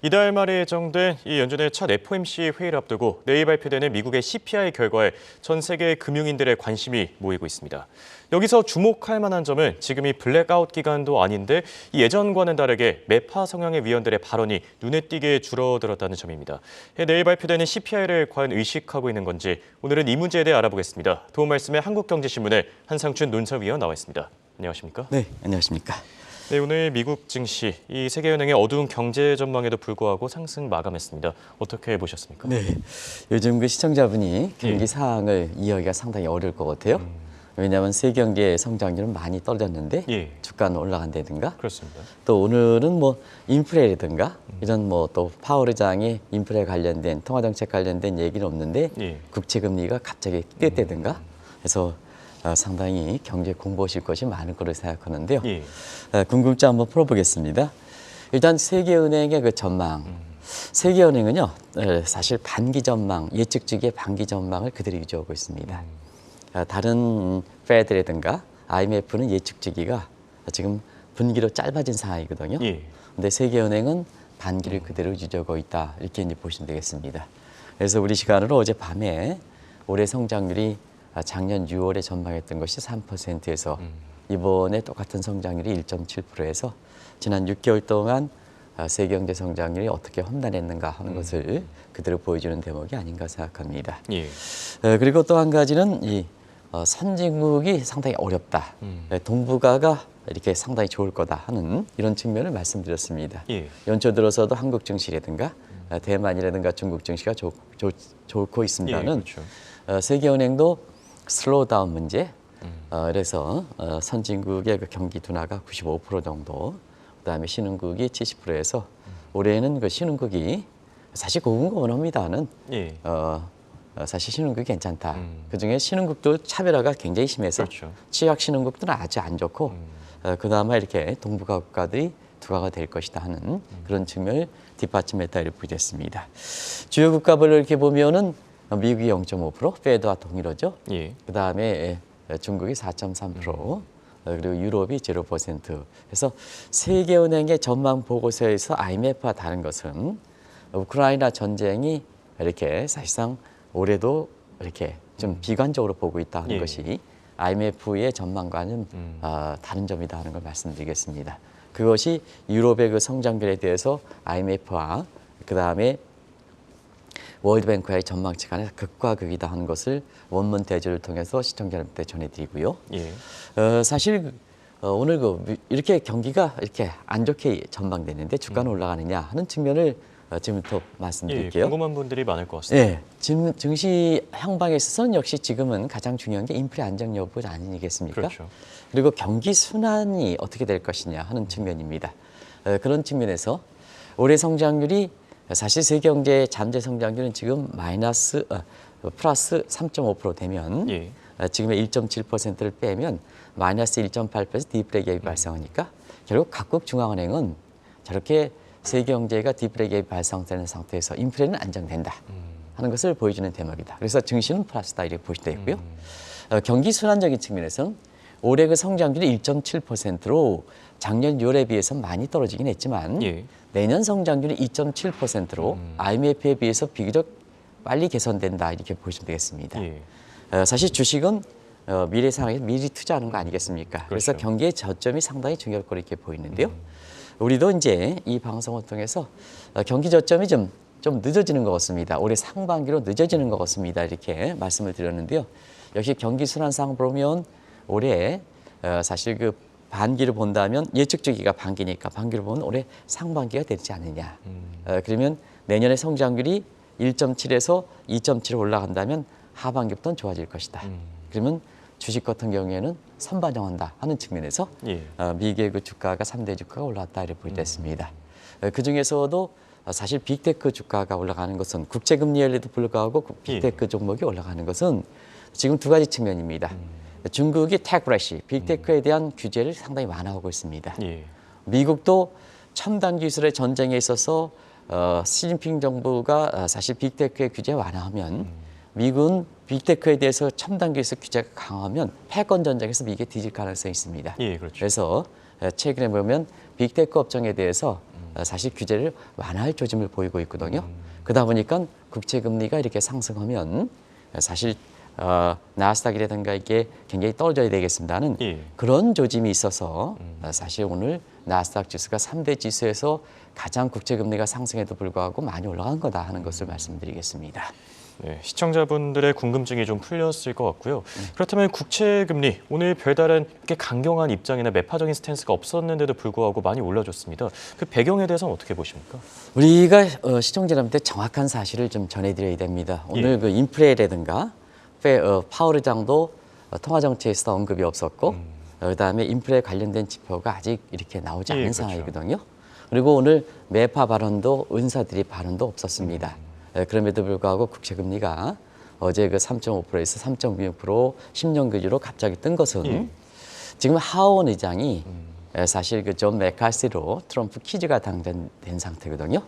이달 말에 예정된 이 연준의 첫 FOMC 회의를 앞두고 내일 발표되는 미국의 CPI 결과에 전 세계 금융인들의 관심이 모이고 있습니다. 여기서 주목할 만한 점은 지금이 블랙아웃 기간도 아닌데 예전과는 다르게 매파 성향의 위원들의 발언이 눈에 띄게 줄어들었다는 점입니다. 내일 발표되는 CPI를 과연 의식하고 있는 건지 오늘은 이 문제에 대해 알아보겠습니다. 도움 말씀에 한국경제신문의 한상춘 논설위원 나와 있습니다. 안녕하십니까? 네, 안녕하십니까? 네, 오늘 미국 증시, 이 세계은행의 어두운 경제 전망에도 불구하고 상승 마감했습니다. 어떻게 보셨습니까? 네, 요즘 그 시청자분이 경기 상황을 이해하기가 상당히 어려울 것 같아요. 왜냐하면 세계 경제 성장률은 많이 떨어졌는데 주가는 올라간다든가. 그렇습니다. 또 오늘은 뭐 인플레라든가 이런 뭐 또 파월 의장이 인플레 관련된 통화정책 관련된 얘기는 없는데 국채 금리가 갑자기 뛰었다든가. 그래서 상당히 경제 공부하실 것이 많을 거로 생각하는데요. 궁금증 한번 풀어보겠습니다. 일단 세계은행의 그 전망. 세계은행은요, 사실 반기 전망, 예측주기의 반기 전망을 그대로 유지하고 있습니다. 다른 페드라든가 IMF는 예측주기가 지금 분기로 짧아진 상황이거든요. 근데 세계은행은 반기를 그대로 유지하고 있다. 이렇게 이제 보시면 되겠습니다. 그래서 우리 시간으로 어젯밤에 올해 성장률이 작년 6월에 전망했던 것이 3%에서 이번에 똑같은 성장률이 1.7%에서 지난 6개월 동안 세계 경제 성장률이 어떻게 험난했는가 하는 것을 그대로 보여주는 대목이 아닌가 생각합니다. 그리고 또 한 가지는 이 선진국이 상당히 어렵다. 동북아가 이렇게 상당히 좋을 거다 하는 이런 측면을 말씀드렸습니다. 연초 들어서도 한국 증시라든가 대만이라든가 중국 증시가 좋고 있습니다는 세계은행도 슬로우다운 문제, 그래서 선진국의 그 경기 둔화가 95% 정도, 그다음에 신흥국이 70%에서 올해는 그 신흥국이 사실 고군가 원합니다는 사실 신흥국이 괜찮다. 그중에 신흥국도 차별화가 굉장히 심해서 취약 신흥국들은 아주 안 좋고 그나마 이렇게 동북아 국가들이 두가가 될 것이다 하는 그런 측면을 뒷받침했다 이렇게 보겠습니다. 주요 국가별로 이렇게 보면은 미국이 0.5%, 페드와 동일하죠. 그다음에 중국이 4.3%, 그리고 유럽이 0%. 그래서 세계은행의 전망 보고서에서 IMF와 다른 것은 우크라이나 전쟁이 이렇게 사실상 올해도 이렇게 좀 비관적으로 보고 있다 하는 것이 IMF의 전망과는 다른 점이다 하는 걸 말씀드리겠습니다. 그것이 유럽의 그 성장률에 대해서 IMF와 그다음에 월드뱅크와의 전망치 간에서 극과 극이다 하는 것을 원문 대조를 통해서 시청자님한테 전해드리고요. 사실 오늘 이렇게 경기가 이렇게 안 좋게 전망되는데 주가는 올라가느냐 하는 측면을 지금부터 말씀드릴게요. 궁금한 분들이 많을 것 같습니다. 지금 증시 향방에 있어서는 역시 지금은 가장 중요한 게 인플레 안정 여부 아니겠습니까? 그리고 경기 순환이 어떻게 될 것이냐 하는 측면입니다. 그런 측면에서 올해 성장률이 사실 세계 경제의 잠재 성장률은 지금 플러스 3.5% 되면 지금의 1.7%를 빼면 마이너스 1.8% 디플레 갭이 발생하니까 결국 각국 중앙은행은 저렇게 세계 경제가 디플레 갭이 발생되는 상태에서 인플레는 안정된다 하는 것을 보여주는 대목이다. 그래서 증시는 플러스다 이렇게 보시면 되고요. 경기 순환적인 측면에서는 올해 그 성장률이 1.7%로 작년 6월에 비해서 많이 떨어지긴 했지만 내년 성장률이 2.7%로 IMF에 비해서 비교적 빨리 개선된다 이렇게 보시면 되겠습니다. 사실 주식은 미래 상황에서 미리 투자하는 거 아니겠습니까? 그래서 경기의 저점이 상당히 중요할 거로 이렇게 보이는데요. 우리도 이제 이 방송을 통해서 경기 저점이 좀 늦어지는 것 같습니다. 올해 상반기로 늦어지는 것 같습니다. 이렇게 말씀을 드렸는데요. 역시 경기 순환상 보면 올해 사실 그 반기를 본다면 예측 주기가 반기니까 반기를 보면 올해 상반기가 되지 않느냐. 그러면 내년의 성장률이 1.7에서 2.7로 올라간다면 하반기부터는 좋아질 것이다. 그러면 주식 같은 경우에는 선반영한다 하는 측면에서 미국의 그 주가가 3대 주가가 올라왔다 이렇게 보겠습니다. 그중에서도 사실 빅테크 주가가 올라가는 것은 국제금리에도 불구하고 빅테크 종목이 올라가는 것은 지금 두 가지 측면입니다. 중국이 테크래시, 빅테크에 대한 규제를 상당히 완화하고 있습니다. 미국도 첨단 기술의 전쟁에 있어서 시진핑 정부가 사실 빅테크의 규제 완화하면 미국은 빅테크에 대해서 첨단 기술 규제가 강하면 패권 전쟁에서 미국이 뒤질 가능성이 있습니다. 그래서 최근에 보면 빅테크 업종에 대해서 사실 규제를 완화할 조짐을 보이고 있거든요. 그러다 보니까 국채 금리가 이렇게 상승하면 사실 나스닥이라든가 이게 굉장히 떨어져야 되겠습니다는 그런 조짐이 있어서 사실 오늘 나스닥 지수가 3대 지수에서 가장 국채 금리가 상승에도 불구하고 많이 올라간 거다 하는 것을 말씀드리겠습니다. 네, 시청자분들의 궁금증이 좀 풀렸을 것 같고요. 그렇다면 국채 금리 오늘 별다른 이렇게 강경한 입장이나 매파적인 스탠스가 없었는데도 불구하고 많이 올라줬습니다. 그 배경에 대해서는 어떻게 보십니까? 우리가 시청자 여러분한테 정확한 사실을 좀 전해드려야 됩니다. 오늘 그 인플레라든가 파월 의장도 통화 정책에서 언급이 없었고, 그다음에 인플레 관련된 지표가 아직 이렇게 나오지 않은 그렇죠. 상황이거든요. 그리고 오늘 매파 발언도 은사들이 발언도 없었습니다. 그럼에도 불구하고 국채 금리가 어제 그 3.5%에서 3.6% 10년 금리로 갑자기 뜬 것은 지금 하원 의장이 사실 그 존 맥카시로 트럼프 퀴즈가 당선된 상태거든요.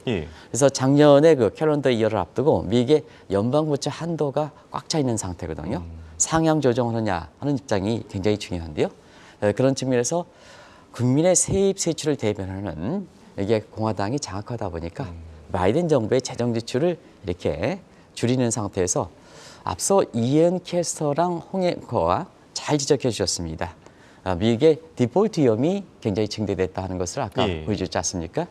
그래서 작년에 그 캘린더 이어를 앞두고 미국의 연방부채 한도가 꽉 차 있는 상태거든요. 상향 조정하느냐 하는 입장이 굉장히 중요한데요. 그런 측면에서 국민의 세입 세출을 대변하는 이게 공화당이 장악하다 보니까 바이든 정부의 재정 지출을 이렇게 줄이는 상태에서 앞서 이앤 캐스터랑 홍앵커가 잘 지적해 주셨습니다. 미국의 디폴트 위험이 굉장히 증대됐다 하는 것을 아까 보여주지 않습니까?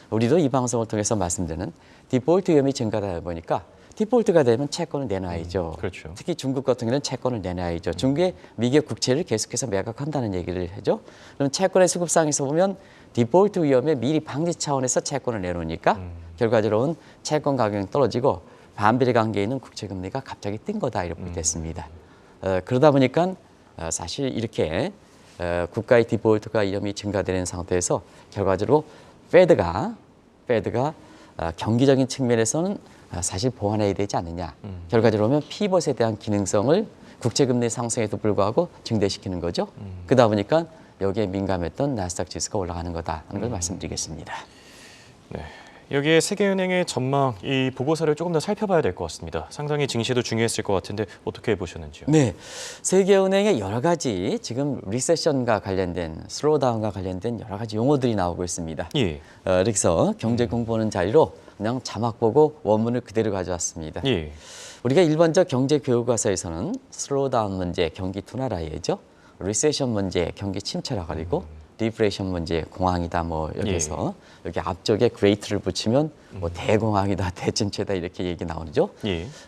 우리도 이 방송을 통해서 말씀드리는 디폴트 위험이 증가되다 보니까 디폴트가 되면 채권을 내놔야죠. 그렇죠. 특히 중국 같은 경우는 채권을 내놔야죠. 중국의 미국의 국채를 계속해서 매각한다는 얘기를 하죠. 그럼 채권의 수급상에서 보면 디폴트 위험에 미리 방지 차원에서 채권을 내놓으니까 결과적으로는 채권 가격이 떨어지고 반비례 관계에 있는 국채 금리가 갑자기 뜬 거다 이렇게 됐습니다. 그러다 보니까 사실 이렇게 국가의 디폴트가 위험이 증가되는 상태에서 결과적으로 페드가 경기적인 측면에서는 사실 보완해야 되지 않느냐. 결과적으로 보면 피벗에 대한 기능성을 국채금리 상승에도 불구하고 증대시키는 거죠. 그러다 보니까 여기에 민감했던 나스닥 지수가 올라가는 거다 하는 걸 말씀드리겠습니다. 네. 여기에 세계은행의 전망, 이 보고서를 조금 더 살펴봐야 될 것 같습니다. 상당히 증시도 중요했을 것 같은데 어떻게 보셨는지요? 네, 세계은행의 여러 가지 지금 리세션과 관련된 슬로우다운과 관련된 여러 가지 용어들이 나오고 있습니다. 그래서 경제 공부하는 자리로 그냥 자막 보고 원문을 그대로 가져왔습니다. 우리가 일반적 경제 교과서에서는 슬로우다운 문제, 경기 둔화라예죠. 리세션 문제, 경기 침체라 그리고 디프레이션 문제, 공황이다 뭐 여기서 여기 앞쪽에 그레이트를 붙이면 뭐 대공황이다, 대침체다 이렇게 얘기 나오죠.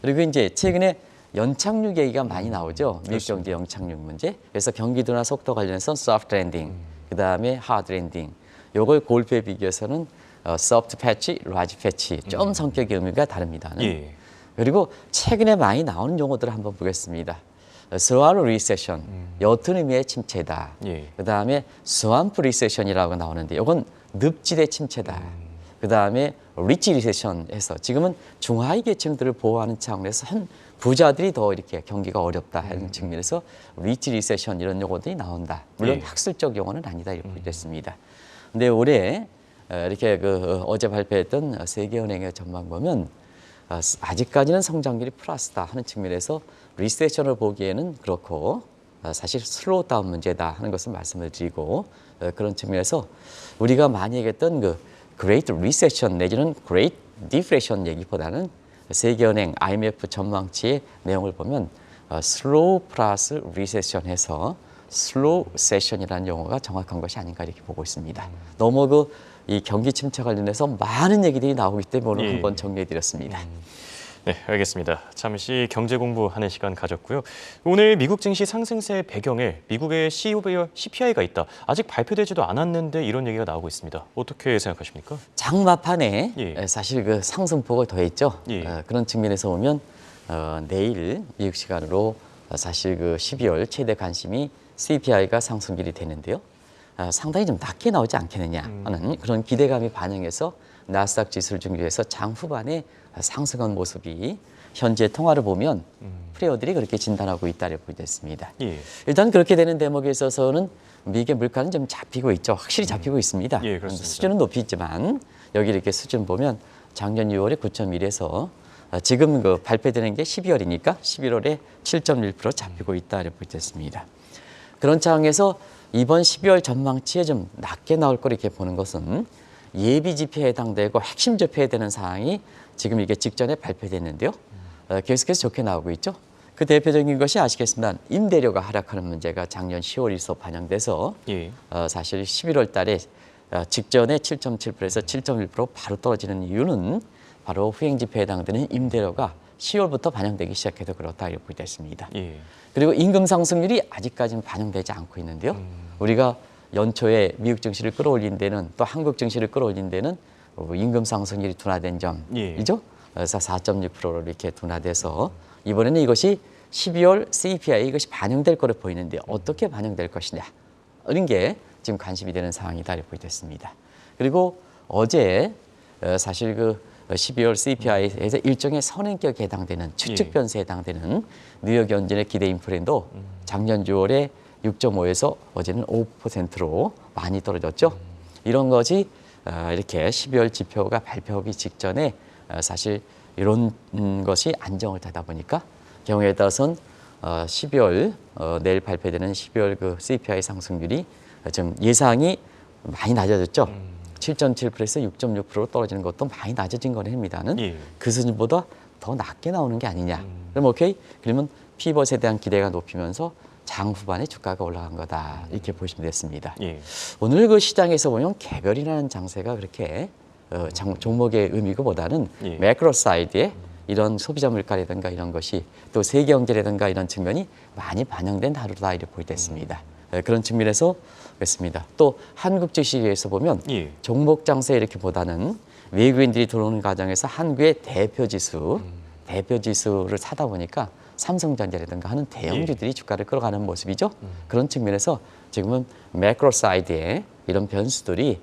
그리고 이제 최근에 연착륙 얘기가 많이 나오죠. 미국 경제 연착륙 문제. 그래서 경기 둔화 속도 관련해서 소프트 랜딩, 그다음에 하드 랜딩. 요걸 골프에 비교해서는 소프트 패치, 라지 패치 좀 성격의 의미가 다릅니다. 그리고 최근에 많이 나오는 용어들을 한번 보겠습니다. 스왈로 리세션, 옅은 의미의 침체다. 그다음에 스완프 리세션이라고 나오는데 이건 늪지대 침체다. 그다음에 리치 리세션에서 지금은 중하위 계층들을 보호하는 차원에서 한 부자들이 더 이렇게 경기가 어렵다 하는 측면에서 리치 리세션 이런 용어들이 나온다. 물론 학술적 용어는 아니다 이렇게 됐습니다. 근데 올해 이렇게 어제 발표했던 세계은행의 전망 보면 아직까지는 성장률이 플러스다 하는 측면에서 리세션을 보기에는 그렇고 사실 슬로우 다운 문제다 하는 것을 말씀을 드리고 그런 측면에서 우리가 많이 얘기했던 그 그레이트 리세션 내지는 그레이트 디프레션 얘기보다는 세계은행 IMF 전망치의 내용을 보면 슬로우 플러스 리세션해서 슬로우 세션이라는 용어가 정확한 것이 아닌가 이렇게 보고 있습니다. 너무 이 경기 침체 관련해서 많은 얘기들이 나오기 때문에 오늘 한번 정리해드렸습니다. 네, 알겠습니다. 잠시 경제 공부하는 시간 가졌고요. 오늘 미국 증시 상승세의 배경에 미국의 CPI가 있다. 아직 발표되지도 않았는데 이런 얘기가 나오고 있습니다. 어떻게 생각하십니까? 장마판에 사실 그 상승폭을 더했죠. 그런 측면에서 보면 내일 미국 시간으로 사실 그 12월 최대 관심이 CPI가 상승률이 되는데요. 상당히 좀 낮게 나오지 않겠느냐 하는 그런 기대감이 반영해서 나스닥 지수를 중심해서 장 후반에 상승한 모습이 현재 통화를 보면 플레이어들이 그렇게 진단하고 있다고 보겠습니다. 일단 그렇게 되는 대목에 있어서는 미국의 물가는 좀 잡히고 있죠. 확실히 잡히고 있습니다. 수준은 높이 있지만 여기 이렇게 수준 보면 작년 6월에 9.1에서 지금 그 발표되는 게 12월이니까 11월에 7.1% 잡히고 있다고 보겠습니다. 그런 상황에서 이번 12월 전망치에 좀 낮게 나올 거 이렇게 보는 것은 예비 지표에 해당되고 핵심 지표에 되는 사항이 지금 이게 직전에 발표됐는데요. 계속해서 좋게 나오고 있죠. 그 대표적인 것이 아시겠지만 임대료가 하락하는 문제가 작년 10월에서 반영돼서 예. 사실 11월 달에 직전에 7.7%에서 7.1% 바로 떨어지는 이유는 바로 후행 지표에 해당되는 임대료가 10월부터 반영되기 시작해서 그렇다 이렇게 보겠습니다. 예. 그리고 임금 상승률이 아직까지는 반영되지 않고 있는데요. 우리가 연초에 미국 증시를 끌어올린 데는 또 한국 증시를 끌어올린 데는 임금 상승률이 둔화된 점이죠. 그래서 4.6%로 이렇게 둔화돼서 이번에는 이것이 12월 CPI 이것이 반영될 거로 보이는데 어떻게 반영될 것이냐 이런 게 지금 관심이 되는 상황이다 이렇게 보겠습니다. 그리고 어제 사실 그 12월 CPI에서 일종의 선행격에 해당되는 추측 변수에 해당되는 뉴욕 연준의 기대 인플레도 작년 6월에 6.5에서 어제는 5%로 많이 떨어졌죠. 이런 것이 이렇게 12월 지표가 발표하기 직전에 사실 이런 것이 안정을 타다 보니까 경우에 따라서는 12월 내일 발표되는 12월 그 CPI 상승률이 좀 예상이 많이 낮아졌죠. 7.7%에서 6.6%로 떨어지는 것도 많이 낮아진 거랍니다는 그 수준보다 더 낮게 나오는 게 아니냐. 그럼 오케이. 그러면 피벗에 대한 기대가 높이면서 장 후반에 주가가 올라간 거다 이렇게 보시면 됐습니다. 오늘 그 시장에서 보면 개별이라는 장세가 그렇게 종목의 의미보다는 매크로 사이드에 이런 소비자 물가라든가 이런 것이 또 세계 경제라든가 이런 측면이 많이 반영된 하루다 이렇게 보겠습니다. 그런 측면에서 그렇습니다. 또 한국 주식에서 보면 종목 장세 이렇게 보다는 외국인들이 들어오는 과정에서 한국의 대표 지수를 사다 보니까 삼성전자라든가 하는 대형주들이 주가를 끌어가는 모습이죠. 그런 측면에서 지금은 매크로 사이드에 이런 변수들이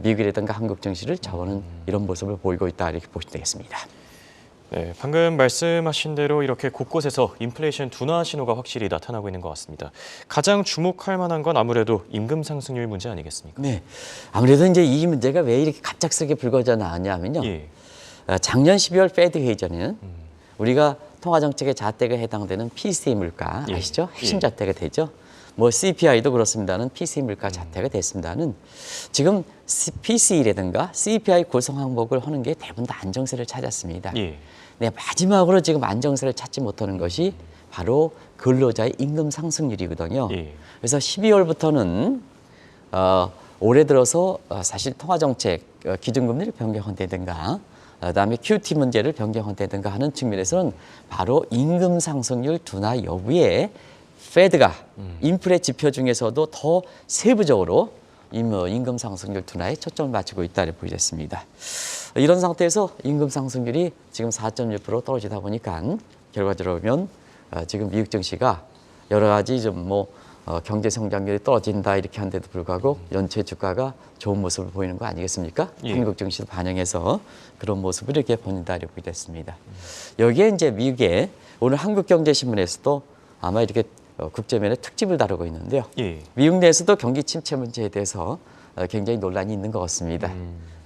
미국이라든가 한국 증시를 저어는 이런 모습을 보이고 있다 이렇게 보시면 되겠습니다. 네, 방금 말씀하신 대로 이렇게 곳곳에서 인플레이션 둔화 신호가 확실히 나타나고 있는 것 같습니다. 가장 주목할 만한 건 아무래도 임금 상승률 문제 아니겠습니까? 네, 아무래도 이제 이 문제가 왜 이렇게 갑작스럽게 불거져 나왔냐면요. 작년 12월 페드 회의 전에는 우리가 통화정책의 잣대가 해당되는 PCE 물가 아시죠? 핵심 잣대가 되죠. 뭐 CPI도 그렇습니다는 PCE 물가 잣대가 됐습니다는 지금 PCE라든가 CPI 구성 항목을 하는 게 대부분 다 안정세를 찾았습니다. 네, 마지막으로 지금 안정세를 찾지 못하는 것이 바로 근로자의 임금 상승률이거든요. 그래서 12월부터는 올해 들어서 사실 통화정책 기준금리를 변경한다든가 그다음에 QT 문제를 변경한다든가 하는 측면에서는 바로 임금 상승률 둔화 여부에 페드가 인플레 지표 중에서도 더 세부적으로 임금 상승률 둔화에 초점을 맞추고 있다고 보겠습니다. 이런 상태에서 임금 상승률이 지금 4.6% 떨어지다 보니까 결과적으로 보면 지금 미국 증시가 여러 가지 좀 경제 성장률이 떨어진다 이렇게 한데도 불구하고 연체 주가가 좋은 모습을 보이는 거 아니겠습니까? 한국 증시도 반영해서 그런 모습을 이렇게 보인다 이렇게 보겠습니다. 여기에 이제 미국의 오늘 한국경제신문에서도 아마 이렇게 국제면에 특집을 다루고 있는데요. 미국 내에서도 경기 침체 문제에 대해서 굉장히 논란이 있는 것 같습니다.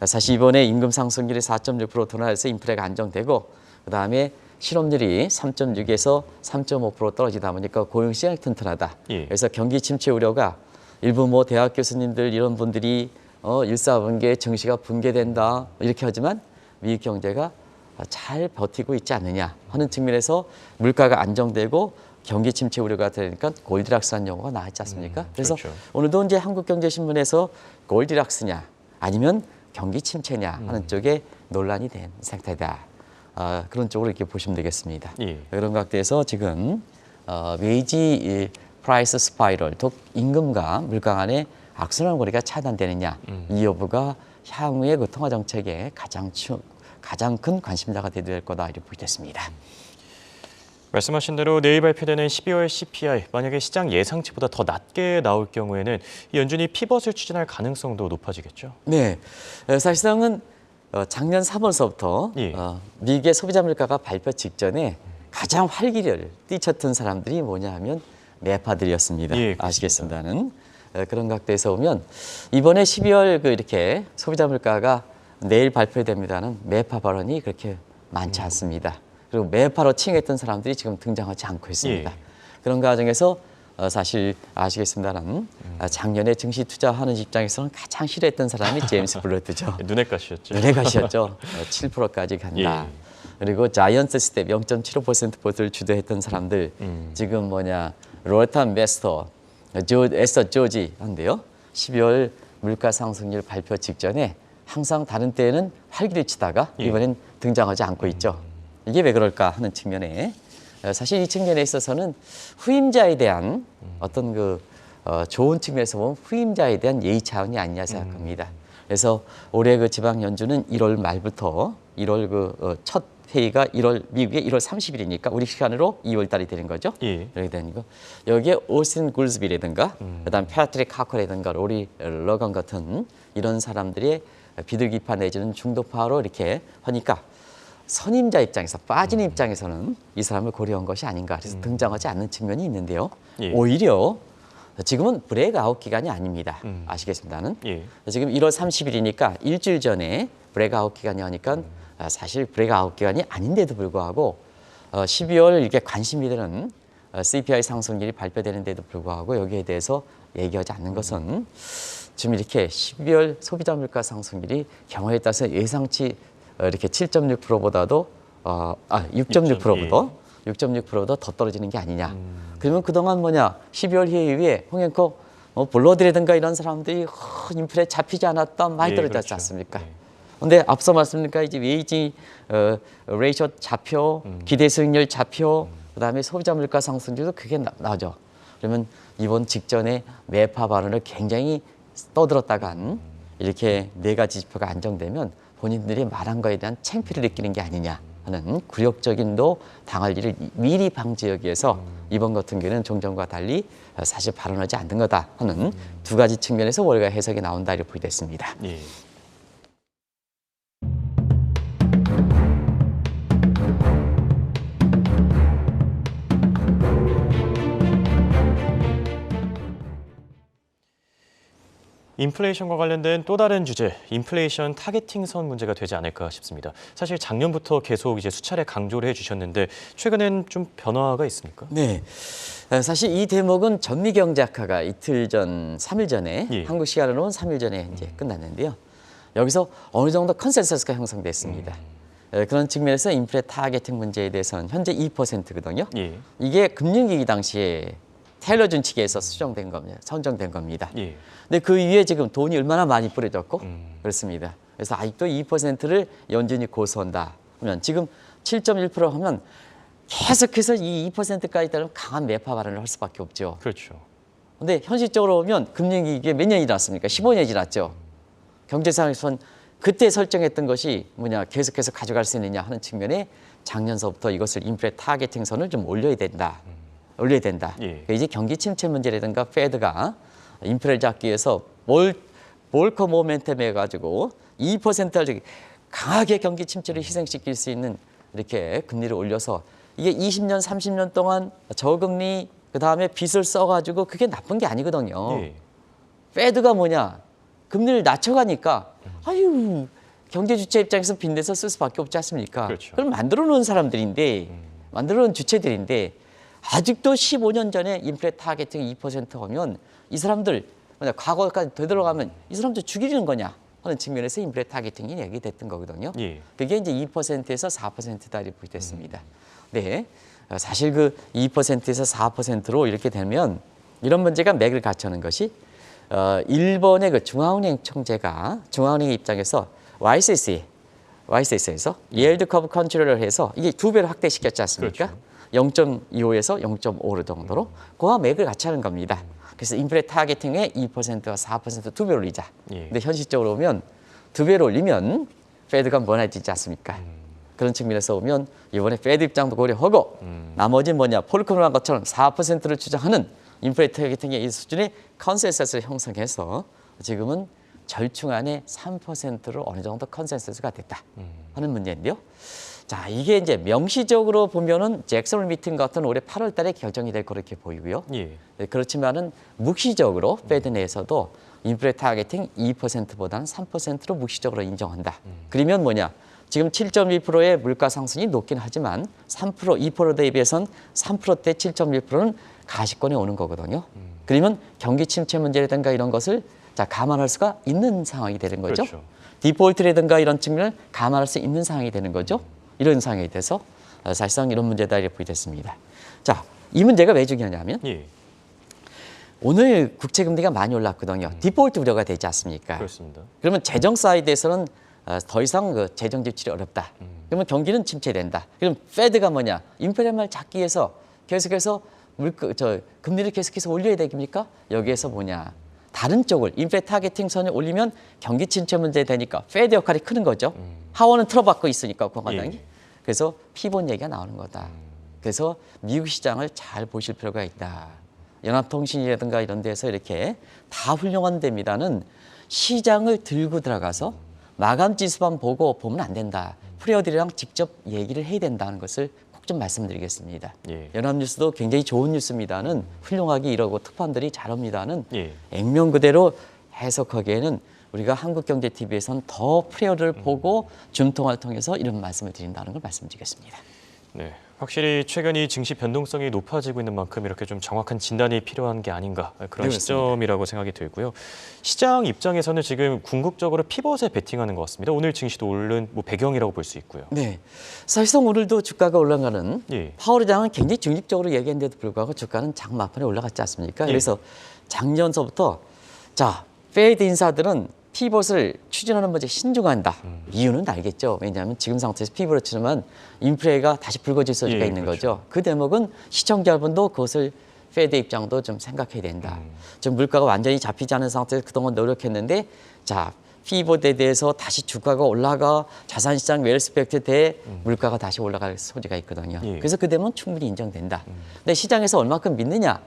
사실 이번에 임금 상승률이 4.6% 둔화해서 인플레가 안정되고 그다음에 실업률이 3.6에서 3.5% 떨어지다 보니까 고용 시장이 튼튼하다. 그래서 경기 침체 우려가 일부 대학 교수님들 이런 분들이 일사분계 증시가 붕괴된다 이렇게 하지만 미국 경제가 잘 버티고 있지 않느냐 하는 측면에서 물가가 안정되고 경기 침체 우려가 되니까 골디락스한 용어가 나왔지 않습니까? 그래서 오늘도 이제 한국경제신문에서 골디락스냐 아니면 경기 침체냐 하는 쪽에 논란이 된 상태다. 그런 쪽으로 이렇게 보시면 되겠습니다. 그런 각도에서 지금 웨이지 프라이스 스파이럴, 즉 임금과 물가 간의 악순환 거리가 차단되느냐 이 여부가 향후의 그 통화 정책의 가장 큰 관심사가 될 거다 이렇게 보겠습니다. 말씀하신 대로 내일 발표되는 12월 CPI, 만약에 시장 예상치보다 더 낮게 나올 경우에는 연준이 피벗을 추진할 가능성도 높아지겠죠? 네, 사실상은 작년 3월서부터 미국의 소비자 물가가 발표 직전에 가장 활기를 뛰쳤던 사람들이 뭐냐 하면 매파들이었습니다. 아시겠습니다는. 그런 각도에서 보면 이번에 12월 이렇게 소비자 물가가 내일 발표됩니다는 매파 발언이 그렇게 많지 않습니다. 그리고 매파로 칭했던 사람들이 지금 등장하지 않고 있습니다. 그런 과정에서 사실 아시겠습니다만 작년에 증시 투자하는 입장에서는 가장 싫어했던 사람이 제임스 블러드죠. 눈에 가시였죠. 눈에 가시였죠. 7%까지 간다. 예. 그리고 자이언트 스텝 0.75% 보드를 주도했던 사람들 지금 로레탄 베스터, 에서 조지 한데요. 12월 물가 상승률 발표 직전에 항상 다른 때에는 활기를 치다가 이번엔 등장하지 않고 있죠. 이게 왜 그럴까 하는 측면에 사실 이 측면에 있어서는 후임자에 대한 어떤 좋은 측면에서 보면 후임자에 대한 예의 차원이 아니냐 생각합니다. 그래서 올해 지방 연준은 1월 말부터 1월 첫 회의가 미국의 1월 30일이니까 우리 시간으로 2월 달이 되는 거죠. 이렇게 되는 거. 여기에 오스틴 굴스비라든가 그다음 패트릭 하커라든가 로리 러건 같은 이런 사람들의 비둘기파 내지는 중도파로 이렇게 하니까 선임자 입장에서 빠진 입장에서는 이 사람을 고려한 것이 아닌가. 그래서 등장하지 않는 측면이 있는데요. 오히려 지금은 브레이크아웃 기간이 아닙니다. 아시겠습니다는? 지금 1월 30일이니까 일주일 전에 브레이크아웃 기간이 하니까 사실 브레이크아웃 기간이 아닌데도 불구하고 12월 이렇게 관심이 되는 CPI 상승률이 발표되는데도 불구하고 여기에 대해서 얘기하지 않는 것은 지금 이렇게 12월 소비자 물가 상승률이 경우에 따라서 예상치 이렇게 7.6%보다도 6.6%보다 더 떨어지는 게 아니냐. 그러면 그동안 12월 회의 이후에 홍영코 블러드라든가 이런 사람들이 인플레 잡히지 않았다 많이 떨어졌지 않습니까? 근데 앞서 말씀드린 이제 웨이지 레이셔 좌표, 기대 수익률 좌표, 그다음에 소비자 물가 상승률도 그게 나죠. 그러면 이번 직전에 매파 발언을 굉장히 떠들었다간 이렇게 네 가지 지표가 안정되면 본인들이 말한 거에 대한 창피를 느끼는 게 아니냐 하는 굴욕적인도 당할 일을 미리 방지하기 위해서 이번 같은 경우는 종전과 달리 사실 발언하지 않는 거다 하는 두 가지 측면에서 우리가 해석이 나온다 이렇게 보이됐습니다. 인플레이션과 관련된 또 다른 주제, 인플레이션 타겟팅선 문제가 되지 않을까 싶습니다. 사실 작년부터 계속 이제 수차례 강조를 해주셨는데 최근엔 좀 변화가 있습니까? 네, 사실 이 대목은 전미경제학회가 이틀 전, 3일 전에 한국 시간으로는 3일 전에 이제 끝났는데요. 여기서 어느 정도 컨센서스가 형성됐습니다. 그런 측면에서 인플레 타겟팅 문제에 대해서는 현재 2%거든요. 이게 금융위기 당시에 테일러 준칙에서 수정된 겁니다. 선정된 겁니다. 근데 그 위에 지금 돈이 얼마나 많이 뿌려졌고 그렇습니다. 그래서 아직도 2%를 연준이 고수한다 하면 지금 7.1% 하면 계속해서 이 2%까지 따르면 강한 매파 발언을 할 수밖에 없죠. 그렇죠. 근데 현실적으로 보면 금융위기가 몇 년이 지났습니까? 15년이 지났죠. 경제상에서는 그때 설정했던 것이 계속해서 가져갈 수 있느냐 하는 측면에 작년서부터 이것을 인플레 타겟팅 선을 좀 올려야 된다. 이제 경기 침체 문제라든가 페드가 인플레를 잡기 위해서 볼커 모멘텀 해가지고 2%를 강하게 경기 침체를 희생시킬 수 있는 이렇게 금리를 올려서 이게 20년, 30년 동안 저금리 그다음에 빚을 써가지고 그게 나쁜 게 아니거든요. 페드가 금리를 낮춰가니까 경제 주체 입장에서 빚내서 쓸 수밖에 없지 않습니까? 그럼 만들어 놓은 사람들인데 만들어 놓은 주체들인데 아직도 15년 전에 인플레 타겟팅 2% 하면 이 사람들 과거까지 되돌아가면 이 사람들 죽이는 거냐 하는 측면에서 인플레 타겟팅이 얘기됐던 거거든요. 그게 이제 2%에서 4%다 이렇게 됐습니다. 네, 사실 그 2%에서 4%로 이렇게 되면 이런 문제가 맥을 갖추는 것이 일본의 그 중앙은행 총재가 중앙은행 입장에서 YCC에서 yield curve 컨트롤을 해서 이게 2배로 확대시켰지 않습니까? 0.25에서 0.5 정도로 그와 맥을 같이 하는 겁니다. 그래서 인플레 타겟팅에 2%와 4% 2배로 올리자. 근데 현실적으로 보면 2배로 올리면 페드가 뭐나지지 않습니까? 그런 측면에서 보면 이번에 페드 입장도 고려하고 나머지는 폴크론한 것처럼 4%를 주장하는 인플레 타겟팅의 이 수준의 컨센서스를 형성해서 지금은 절충 안에 3%로 어느 정도 컨센서스가 됐다 하는 문제인데요. 자, 이게 이제 명시적으로 보면은 잭슨 미팅 같은 올해 8월 달에 결정이 될 그렇게 보이고요. 네, 그렇지만은 묵시적으로 페드 내에서도 인플레 타겟팅 2%보다는 3%로 묵시적으로 인정한다. 그러면 지금 7.1%의 물가 상승이 높긴 하지만 3%, 2% 대비해선 3%대 7.1%는 가시권에 오는 거거든요. 그러면 경기 침체 문제라든가 이런 것을 감안할 수가 있는 상황이 되는 거죠. 그렇죠. 디폴트라든가 이런 측면을 감안할 수 있는 상황이 되는 거죠. 이런 상황이 돼서 사실상 이런 문제다 이렇게 보겠습니다. 자, 이 문제가 왜 중요하냐면 예. 오늘 국채 금리가 많이 올랐거든요. 디폴트 우려가 되지 않습니까? 그렇습니다. 그러면 재정 사이드에서는 더 이상 그 재정 지출이 어렵다. 그러면 경기는 침체된다. 그럼 페드가 뭐냐? 인플레만을 잡기 위해서 계속해서 금리를 계속해서 올려야 되겠습니까? 여기에서 뭐냐? 다른 쪽을 인플레 타겟팅 선을 올리면 경기 침체 문제 되니까 페드 역할이 크는 거죠. 하원은 틀어박고 있으니까 공화당이. 예. 그래서 피본 얘기가 나오는 거다. 그래서 미국 시장을 잘 보실 필요가 있다. 연합통신이라든가 이런 데서 이렇게 다 훌륭한 데입니다는 시장을 들고 들어가서 마감 지수만 보면 안 된다. 프리어들이랑 직접 얘기를 해야 된다는 것을 꼭 좀 말씀드리겠습니다. 예. 연합뉴스도 굉장히 좋은 뉴스입니다는 훌륭하게 이러고 특파원들이 잘합니다는 예. 액면 그대로 해석하기에는 우리가 한국경제TV에서는 더 프리어를 보고 줌통화를 통해서 이런 말씀을 드린다는 걸 말씀드리겠습니다. 네, 확실히 최근 이 증시 변동성이 높아지고 있는 만큼 이렇게 좀 정확한 진단이 필요한 게 아닌가 그런 네, 시점이라고 생각이 들고요. 시장 입장에서는 지금 궁극적으로 피벗에 베팅하는 것 같습니다. 오늘 증시도 오른 배경이라고 볼 수 있고요. 네, 사실상 오늘도 주가가 올라가는 예. 파월 의장은 굉장히 중립적으로 얘기했는데도 불구하고 주가는 장 막판에 올라갔지 않습니까? 예. 그래서 작년서부터 페드 인사들은 피벗을 추진하는 문제에 신중한다. 이유는 알겠죠. 왜냐하면 지금 상태에서 피벗을 추진하면 인플레가 다시 불거질 소지가 예, 있는 그렇죠. 거죠. 그 대목은 시청자 여러분도 그것을 페드 입장도 좀 생각해야 된다. 지금 물가가 완전히 잡히지 않은 상태에서 그동안 노력했는데 피벗에 대해서 다시 주가가 올라가 자산시장 웰스펙트 대 물가가 다시 올라갈 소지가 있거든요. 예. 그래서 그 대목은 충분히 인정된다. 근데 시장에서 얼마큼 믿느냐.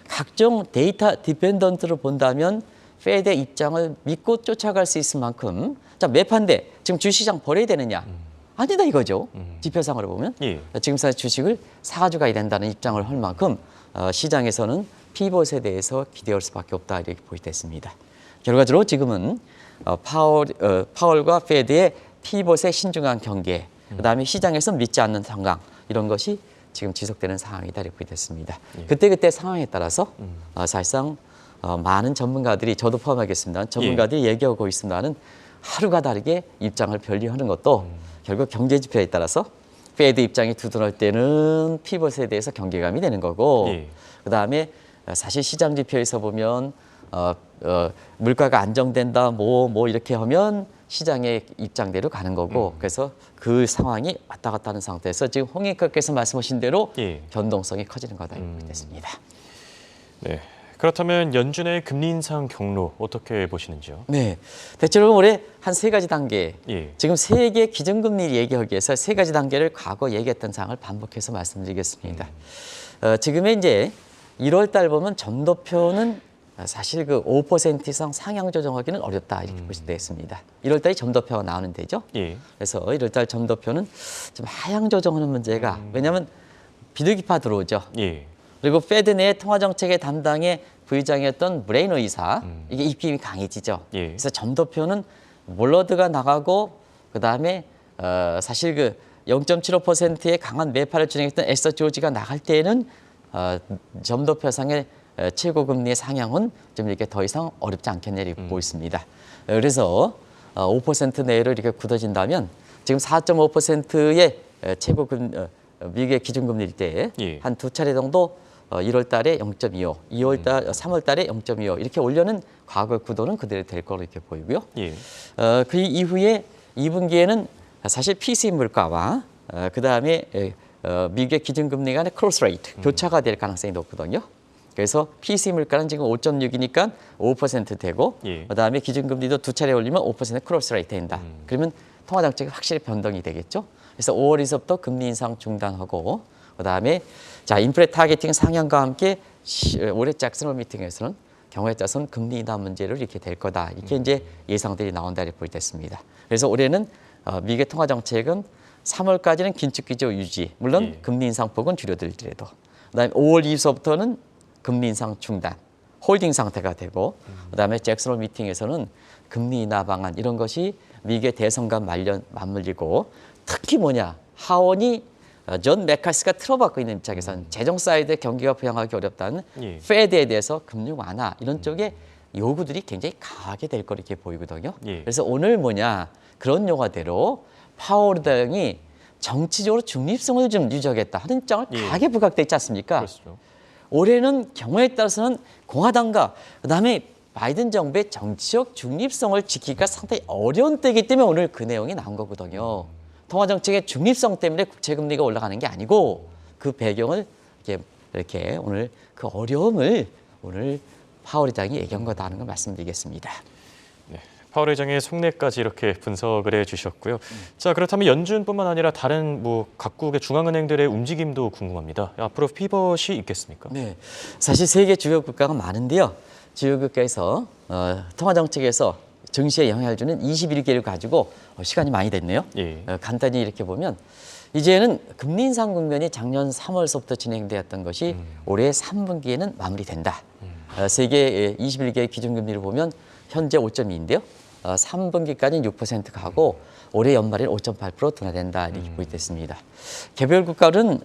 각종 데이터 디펜던트로 본다면 페드의 입장을 믿고 쫓아갈 수 있을 만큼 매판대 지금 주시장 버려야 되느냐. 아니다 이거죠. 지표상으로 보면. 예. 지금 사실 주식을 사가지고 가야 된다는 입장을 할 만큼 시장에서는 피벗에 대해서 기대할 수밖에 없다 이렇게 보이됐습니다. 결과적으로 지금은 파월과 페드의 피벗의 신중한 경계, 그다음에 시장에서 믿지 않는 상황 이런 것이 지금 지속되는 상황이다 이렇게 보이됐습니다. 그때 상황에 따라서 사실상 많은 전문가들이 저도 포함하겠습니다. 전문가들이 얘기하고 있습니다는 하루가 다르게 입장을 변리하는 것도 결국 경제 지표에 따라서 페드 입장이 두둔할 때는 피벗에 대해서 경계감이 되는 거고 예. 그다음에 사실 시장 지표에서 보면 물가가 안정된다 뭐 이렇게 하면 시장의 입장대로 가는 거고 그래서 그 상황이 왔다 갔다 하는 상태에서 지금 홍익학께서 말씀하신 대로 예. 변동성이 커지는 거다 이렇게 됐습니다. 네. 그렇다면 연준의 금리 인상 경로 어떻게 보시는지요? 네, 대체로 올해 한 3가지 단계. 예. 지금 세계 기준금리 얘기하기 위해서 3가지 단계를 과거 얘기했던 사항을 반복해서 말씀드리겠습니다. 지금의 이제 1월 달 보면 점도표는 사실 그 5% 이상 상향 조정하기는 어렵다 이렇게 보시면 되겠습니다. 1월 달에 점도표가 나오는 데죠. 예. 그래서 1월 달 점도표는 좀 하향 조정하는 문제가 왜냐하면 비둘기파 들어오죠. 예. 그리고 페드 내 통화정책의 담당의 부의장이었던 브레이너 이사 이게 입김이 강해지죠. 예. 그래서 점도표는 몰러드가 나가고 그다음에 사실 그 0.75%의 강한 매파를 진행했던 에서 조지가 나갈 때에는 점도표상의 최고 금리의 상향은 좀 이렇게 더 이상 어렵지 않겠냐 이렇게 보였습니다. 그래서 5% 내로 이렇게 굳어진다면 지금 4.5%의 최고 미국의 기준금리일 때 한 2차례 정도 1월 달에 0.25, 3월 달에 0.25 이렇게 올려는 과거 구도는 그대로 될 거로 이렇게 보이고요. 예. 그 이후에 2분기에는 사실 PC 물가와 그다음에 미국의 기준금리 간의 크로스 레이트 교차가 될 가능성이 높거든요. 그래서 PC 물가는 지금 5.6이니까 5% 되고 예. 그다음에 기준금리도 2차례 올리면 5% 크로스 레이트 된다. 그러면 통화정책이 확실히 변동이 되겠죠. 그래서 5월에서부터 금리 인상 중단하고 그다음에 인플레 타겟팅 상향과 함께 올해 잭슨홀 미팅에서는 경우에 따라서는 금리 인하 문제를 이렇게 될 거다. 이렇게 이제 예상들이 나온다 이렇게 보이됐습니다. 그래서 올해는 미국의 통화 정책은 3월까지는 긴축 기조 유지. 물론 금리 인상 폭은 줄여들더라도. 그다음에 5월 이후서부터는 금리 인상 중단, 홀딩 상태가 되고 그다음에 잭슨홀 미팅에서는 금리 인하 방안 이런 것이 미국의 대선과 맞물리고 특히 뭐냐 하원이 존 메카시가 틀어박고 있는 입장에서는 재정 사이드의 경기가 부양하기 어렵다는 예. 페드에 대해서 금융 완화 이런 쪽에 요구들이 굉장히 강하게 될 거 이렇게 보이거든요. 예. 그래서 오늘 뭐냐 그런 용어대로 파월 의장이 정치적으로 중립성을 좀 유지하겠다 하는 입장을 예. 강하게 부각돼 있지 않습니까? 그렇죠. 올해는 경우에 따라서는 공화당과 그다음에 바이든 정부의 정치적 중립성을 지키기가 상당히 어려운 때이기 때문에 오늘 그 내용이 나온 거거든요. 통화 정책의 중립성 때문에 국채 금리가 올라가는 게 아니고 그 배경을 이렇게 오늘 그 어려움을 오늘 파월 의장이 얘기한 거다 하는 걸 말씀드리겠습니다. 네, 파월 의장의 속내까지 이렇게 분석을 해주셨고요. 자, 그렇다면 연준뿐만 아니라 다른 각국의 중앙은행들의 움직임도 궁금합니다. 앞으로 피벗이 있겠습니까? 네, 사실 세계 주요 국가가 많은데요. 주요 국가에서 통화 정책에서 증시에 영향을 주는 21개를 가지고 시간이 많이 됐네요. 예. 간단히 이렇게 보면 이제는 금리 인상 국면이 작년 3월서부터 진행되었던 것이 올해 3분기에는 마무리된다. 세계 21개의 기준금리를 보면 현재 5.2인데요. 3분기까지는 6% 가고 올해 연말에는 5.8% 둔화된다 이렇게 보이됐습니다. 개별 국가는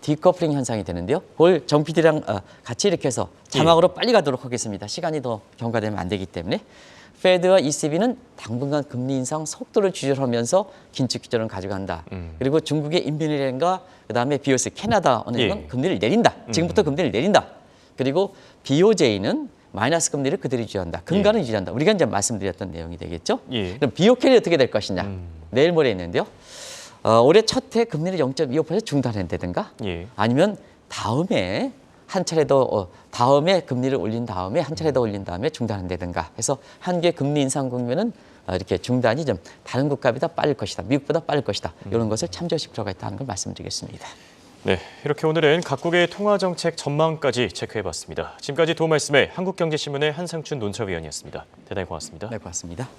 디커플링 현상이 되는데요. 그걸 정 PD랑 같이 이렇게 해서 자막으로 빨리 가도록 하겠습니다. 시간이 더 경과되면 안 되기 때문에. 페드와 ECB는 당분간 금리 인상 속도를 조절하면서 긴축 기조를 가져간다. 그리고 중국의 인민은행과 그다음에 BOC 캐나다 은행은 금리를 내린다. 지금부터 금리를 내린다. 그리고 BOJ는 마이너스 금리를 그대로 유지한다. 금간을 유지한다. 우리가 이제 말씀드렸던 내용이 되겠죠. 그럼 BOK는 어떻게 될 것이냐. 내일 모레 있는데요. 올해 첫 해 금리를 0.25% 중단한다든가 아니면 다음에 한 차례 더 다음에 금리를 올린 다음에 한 차례 더 올린 다음에 중단한다든가 해서 한계 금리 인상 국면은 이렇게 중단이 좀 다른 국가보다 빠를 것이다. 미국보다 빠를 것이다. 이런 것을 참조하실 필요가 있다는 걸 말씀드리겠습니다. 네, 이렇게 오늘은 각국의 통화정책 전망까지 체크해봤습니다. 지금까지 도움 말씀에 한국경제신문의 한상춘 논설위원이었습니다. 대단히 고맙습니다. 네, 고맙습니다.